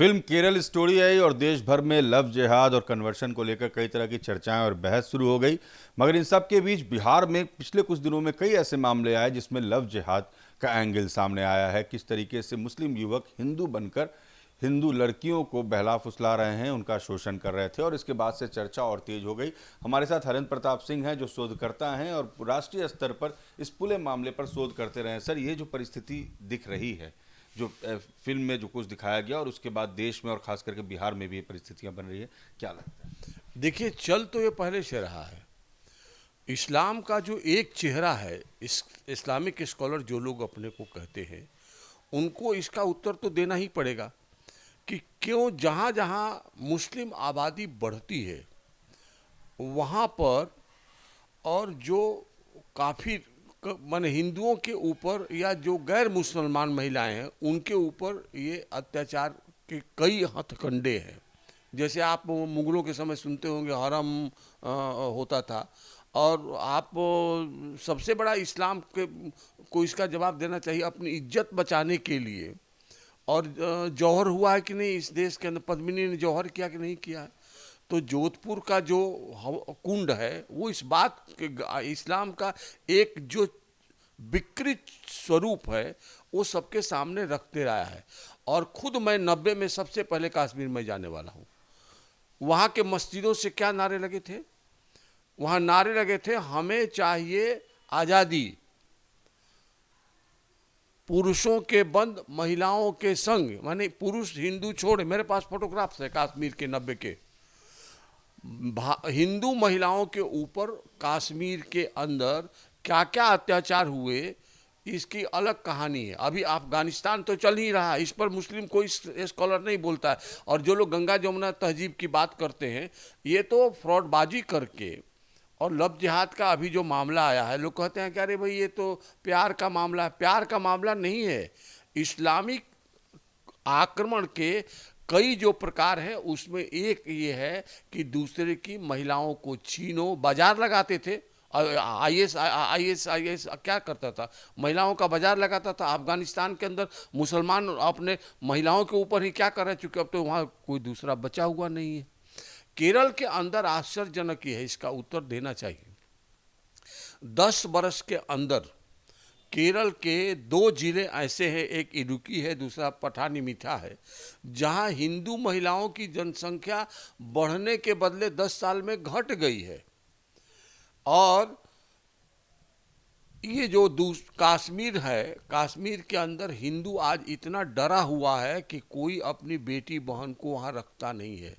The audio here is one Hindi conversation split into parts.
फिल्म केरल स्टोरी आई और देश भर में लव जिहाद और कन्वर्शन को लेकर कई तरह की चर्चाएं और बहस शुरू हो गई। मगर इन सब के बीच बिहार में पिछले कुछ दिनों में कई ऐसे मामले आए जिसमें लव जिहाद का एंगल सामने आया है। किस तरीके से मुस्लिम युवक हिंदू बनकर हिंदू लड़कियों को बहला फुसला रहे हैं, उनका शोषण कर रहे थे और इसके बाद से चर्चा और तेज हो गई। हमारे साथ हरेंद्र प्रताप सिंह हैं जो शोधकर्ता हैं और राष्ट्रीय स्तर पर इस पूरे मामले पर शोध करते रहे हैं। सर, ये जो परिस्थिति दिख रही है, जो फिल्म में जो कुछ दिखाया गया और उसके बाद देश में और खास करके बिहार में भी ये परिस्थितियां बन रही है, क्या लगता है? देखिए, चल तो ये पहले से रहा है। इस्लाम का जो एक चेहरा है, इस्लामिक स्कॉलर जो लोग अपने को कहते हैं, उनको इसका उत्तर तो देना ही पड़ेगा कि क्यों जहाँ जहाँ मुस्लिम आबादी बढ़ती है वहाँ पर और जो काफ़ी माने हिंदुओं के ऊपर या जो गैर मुसलमान महिलाएं हैं उनके ऊपर ये अत्याचार के कई हथकंडे हैं। जैसे आप मुगलों के समय सुनते होंगे हरम होता था, और आप सबसे बड़ा इस्लाम के को इसका जवाब देना चाहिए अपनी इज्जत बचाने के लिए। और जौहर हुआ है कि नहीं इस देश के अंदर, पद्मिनी ने जौहर किया कि नहीं किया है। तो जोधपुर का जो कुंड है वो इस बात के इस्लाम का एक जो विकृत स्वरूप है वो सबके सामने रखते रहा है। और खुद मैं 90 में सबसे पहले कश्मीर में जाने वाला हूँ। वहाँ के मस्जिदों से क्या नारे लगे थे? वहाँ नारे लगे थे, हमें चाहिए आज़ादी, पुरुषों के बंद महिलाओं के संग। माने पुरुष हिंदू छोड़े। मेरे पास फोटोग्राफ्स है कश्मीर के 90 के। हिंदू महिलाओं के ऊपर कश्मीर के अंदर क्या क्या अत्याचार हुए इसकी अलग कहानी है। अभी अफगानिस्तान तो चल ही रहा है, इस पर मुस्लिम कोई स्कॉलर नहीं बोलता है। और जो लोग गंगा जमुना तहजीब की बात करते हैं, ये तो फ्रॉडबाजी करके। और लव जिहाद का अभी जो मामला आया है, लोग कहते हैं कि अरे भाई ये तो प्यार का मामला है। प्यार का मामला नहीं है। इस्लामिक आक्रमण के कई जो प्रकार हैं उसमें एक ये है कि दूसरे की महिलाओं को छीनो। बाजार लगाते थे। आईएस क्या करता था? महिलाओं का बाजार लगाता था। अफगानिस्तान के अंदर मुसलमान अपने महिलाओं के ऊपर ही क्या कर रहे हैं, चूंकि अब तो वहाँ कोई दूसरा बचा हुआ नहीं है। केरल के अंदर आश्चर्यजनक ही है, इसका उत्तर देना चाहिए। 10 बरस के अंदर केरल के 2 जिले ऐसे हैं, एक इडुक्की है, दूसरा पठानीमिथा है, जहां हिंदू महिलाओं की जनसंख्या बढ़ने के बदले 10 साल में घट गई है। और ये जो कश्मीर है, कश्मीर के अंदर हिंदू आज इतना डरा हुआ है कि कोई अपनी बेटी बहन को वहाँ रखता नहीं है।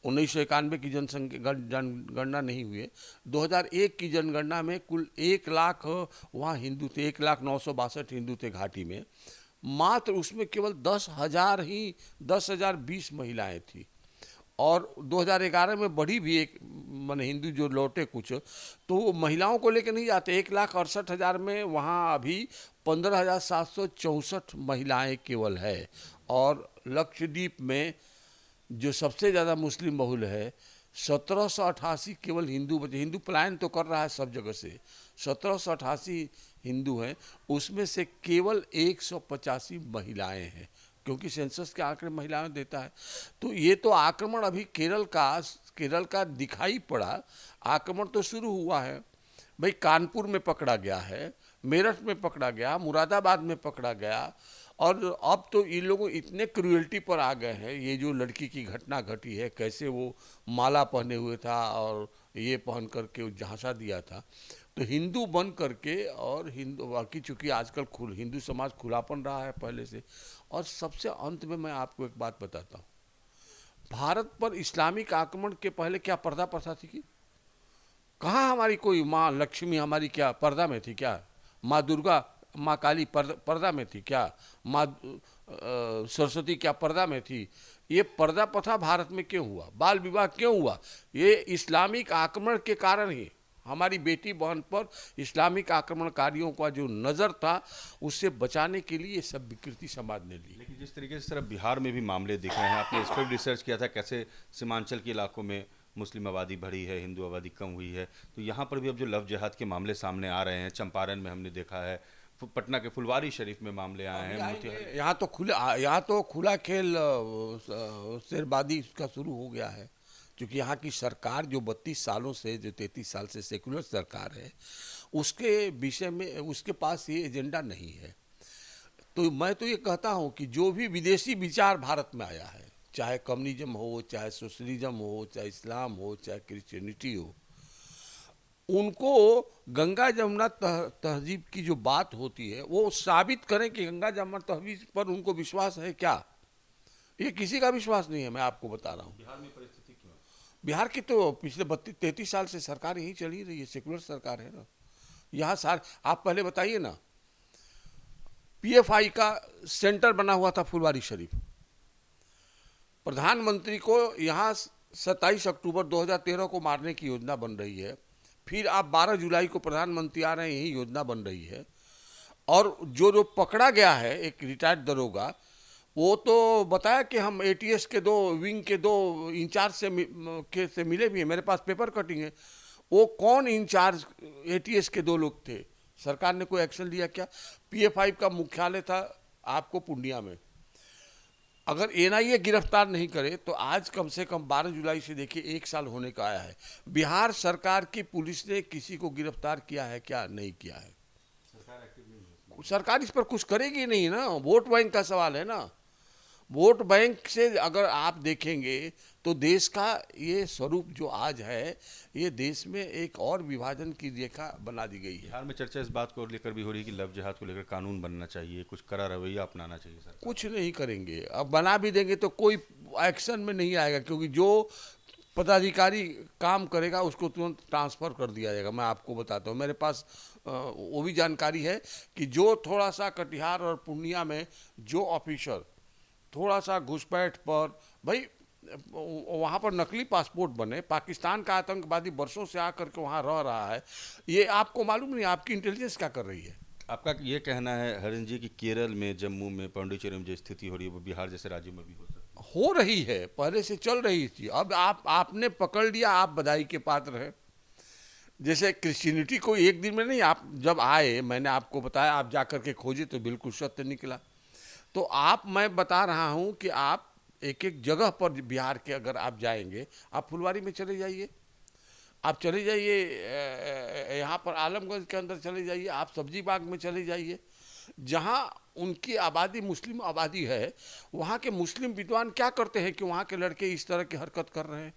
1991 की जनसंख्या जनगणना नहीं हुई है। 2001 की जनगणना में कुल 1 लाख वहाँ हिंदू थे, 1,09,62 हिंदू थे घाटी में। मात्र उसमें केवल 10,020 महिलाएं थी। और 2011 में बढ़ी भी एक मन हिंदू जो लौटे कुछ, तो महिलाओं को लेकर नहीं जाते। 1,68,000 में वहाँ अभी 15,764 महिलाएं केवल है। और लक्षद्वीप में जो सबसे ज़्यादा मुस्लिम बहुल है, 1788 केवल हिंदू बचे। हिंदू पलायन तो कर रहा है सब जगह से। 1788 हिंदू हैं, उसमें से केवल 185 महिलाएं हैं, क्योंकि सेंसस के आंकड़े महिलाएं देता है। तो ये तो आक्रमण अभी केरल का दिखाई पड़ा। आक्रमण तो शुरू हुआ है भाई। कानपुर में पकड़ा गया है, मेरठ में पकड़ा गया, मुरादाबाद में पकड़ा गया। और अब तो इन लोगों इतने क्रूएल्टी पर आ गए हैं। ये जो लड़की की घटना घटी है, कैसे वो माला पहने हुए था और ये पहन करके झांसा दिया था, तो हिंदू बन करके। और हिंदू बाकी चूँकि आजकल हिंदू समाज खुलापन रहा है पहले से। और सबसे अंत में मैं आपको एक बात बताता हूँ, भारत पर इस्लामिक आक्रमण के पहले क्या पर्दा प्रथा थी कि? कहाँ हमारी कोई माँ लक्ष्मी हमारी क्या पर्दा में थी क्या? माँ दुर्गा, माँ काली पर्दा में थी क्या? माँ सरस्वती क्या पर्दा में थी? ये पर्दा प्रथा भारत में क्यों हुआ? बाल विवाह क्यों हुआ? ये इस्लामिक आक्रमण के कारण ही। हमारी बेटी बहन पर इस्लामिक आक्रमणकारियों का जो नज़र था, उससे बचाने के लिए ये सब विकृति समाज ने ली। लेकिन जिस तरीके से सर बिहार में भी मामले दिख रहे हैं, आपने इस पर भी रिसर्च किया था कैसे सीमांचल के इलाकों में मुस्लिम आबादी बढ़ी है, हिंदू आबादी कम हुई है, तो यहाँ पर भी अब जो लव जिहाद के मामले सामने आ रहे हैं, चंपारण में हमने देखा है, पटना के फुलवारी शरीफ में मामले आए हैं। मोतिहारी यहाँ तो खुला खेल शेरबादी का शुरू हो गया है, क्योंकि यहाँ की सरकार जो 32 सालों से, जो 33 साल से सेकुलर सरकार है, उसके विषय में उसके पास ये एजेंडा नहीं है। तो मैं तो ये कहता हूँ कि जो भी विदेशी विचार भारत में आया है, चाहे कम्युनिज्म हो, चाहे सोशलिज्म हो, चाहे इस्लाम हो, चाहे क्रिश्चियनिटी हो, उनको गंगा जमुना तहजीब की जो बात होती है वो साबित करें कि गंगा जमुना तहजीब पर उनको विश्वास है क्या। ये किसी का विश्वास नहीं है, मैं आपको बता रहा हूँ। बिहार में परिस्थिति क्यों है? बिहार की तो पिछले 32-33 साल से सरकार यही चल ही रही है, सेकुलर सरकार है ना। यहाँ सार आप पहले बताइए ना, पीएफआई का सेंटर बना हुआ था फुलवारी शरीफ। प्रधानमंत्री को यहाँ 27 अक्टूबर 2013 को मारने की योजना बन रही है, फिर आप 12 जुलाई को प्रधानमंत्री आ रहे हैं, यही योजना बन रही है। और जो पकड़ा गया है एक रिटायर्ड दरोगा, वो तो बताया कि हम एटीएस के 2 विंग के 2 इंचार्ज से मिले भी हैं, मेरे पास पेपर कटिंग है। वो कौन इंचार्ज एटीएस के 2 लोग थे? सरकार ने कोई एक्शन लिया क्या? पीएफआई का मुख्यालय था आपको पूर्णिया में। अगर एनआईए गिरफ्तार नहीं करे तो आज कम से कम 12 जुलाई से देखिए 1 साल होने का आया है। बिहार सरकार की पुलिस ने किसी को गिरफ्तार किया है क्या? नहीं किया है। सरकार इस पर कुछ करेगी नहीं ना। वोट बैंक का सवाल है ना। वोट बैंक से अगर आप देखेंगे तो देश का ये स्वरूप जो आज है, ये देश में एक और विभाजन की रेखा बना दी गई है। बिहार में चर्चा इस बात को लेकर भी हो रही है कि लव जिहाद को लेकर कानून बनना चाहिए, कुछ कड़ा रवैया अपनाना चाहिए सर। कुछ नहीं करेंगे। अब बना भी देंगे तो कोई एक्शन में नहीं आएगा, क्योंकि जो पदाधिकारी काम करेगा उसको तुरंत ट्रांसफ़र कर दिया जाएगा। मैं आपको बताता हूँ, मेरे पास वो भी जानकारी है कि जो थोड़ा सा कटिहार और पूर्णिया में जो ऑफिसर थोड़ा सा घुसपैठ पर, भाई वहाँ पर नकली पासपोर्ट बने, पाकिस्तान का आतंकवादी वर्षों से आकर के वहाँ रह रहा है, ये आपको मालूम नहीं? आपकी इंटेलिजेंस क्या कर रही है? आपका ये कहना है हरिन जी कि केरल में, जम्मू में, पांडिचेरी में जो स्थिति हो रही है वो बिहार जैसे राज्यों में भी हो सकती है? हो रही है, पहले से चल रही थी। अब आपने पकड़ लिया, आप बधाई के पात्र हैं। जैसे क्रिश्चियनिटी को एक दिन में नहीं, आप जब आए मैंने आपको बताया, आप जाकर के खोजे तो बिल्कुल सत्य निकला। तो आप, मैं बता रहा हूं कि आप एक एक जगह पर बिहार के अगर आप जाएंगे, आप फुलवारी में चले जाइए, आप चले जाइए यहाँ पर आलमगंज के अंदर चले जाइए, आप सब्जी बाग में चले जाइए, जहाँ उनकी आबादी मुस्लिम आबादी है, वहाँ के मुस्लिम विद्वान क्या करते हैं कि वहाँ के लड़के इस तरह की हरकत कर रहे हैं।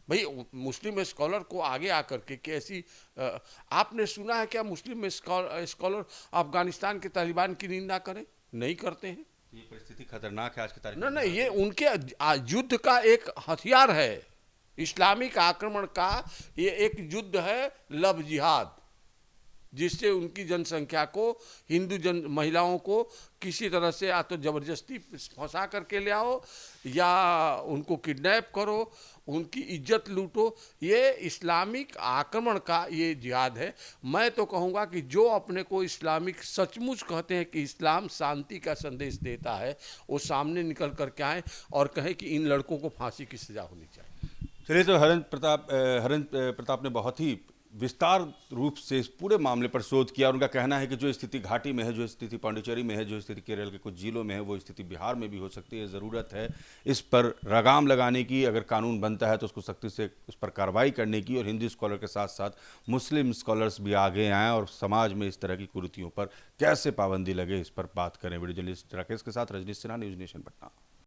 भाई मुस्लिम स्कॉलर को आगे आकर के कैसी आपने सुना है क्या मुस्लिम स्कॉलर अफगानिस्तान के तालिबान की निंदा करें? नहीं करते हैं। ये परिस्थिति खतरनाक है आज की तारीख में। नहीं, ये उनके युद्ध का एक हथियार है, इस्लामिक आक्रमण का ये एक युद्ध है, लव जिहाद, जिससे उनकी जनसंख्या को, हिंदू महिलाओं को किसी तरह से या तो जबरदस्ती फंसा करके ले आओ या उनको किडनैप करो, उनकी इज्जत लूटो। ये इस्लामिक आक्रमण का ये जिहाद है। मैं तो कहूँगा कि जो अपने को इस्लामिक सचमुच कहते हैं कि इस्लाम शांति का संदेश देता है, वो सामने निकल कर के आए और कहें कि इन लड़कों को फांसी की सजा होनी चाहिए। चलिए, तो हरेंद्र प्रताप ने बहुत ही विस्तार रूप से इस पूरे मामले पर शोध किया। उनका कहना है कि जो स्थिति घाटी में है, जो स्थिति पांडिचेरी में है, जो स्थिति केरल के कुछ जिलों में है, वो स्थिति बिहार में भी हो सकती है। ज़रूरत है इस पर लगाम लगाने की। अगर कानून बनता है तो उसको सख्ती से उस पर कार्रवाई करने की, और हिंदू स्कॉलर के साथ साथ मुस्लिम स्कॉलर्स भी आगे आएँ और समाज में इस तरह की कुरीतियों पर कैसे पाबंदी लगे, इस पर बात करें। वीडियो जर्नलिस्ट राकेश के साथ रजनीश सिन्हा, न्यूज़ नेशन पटना।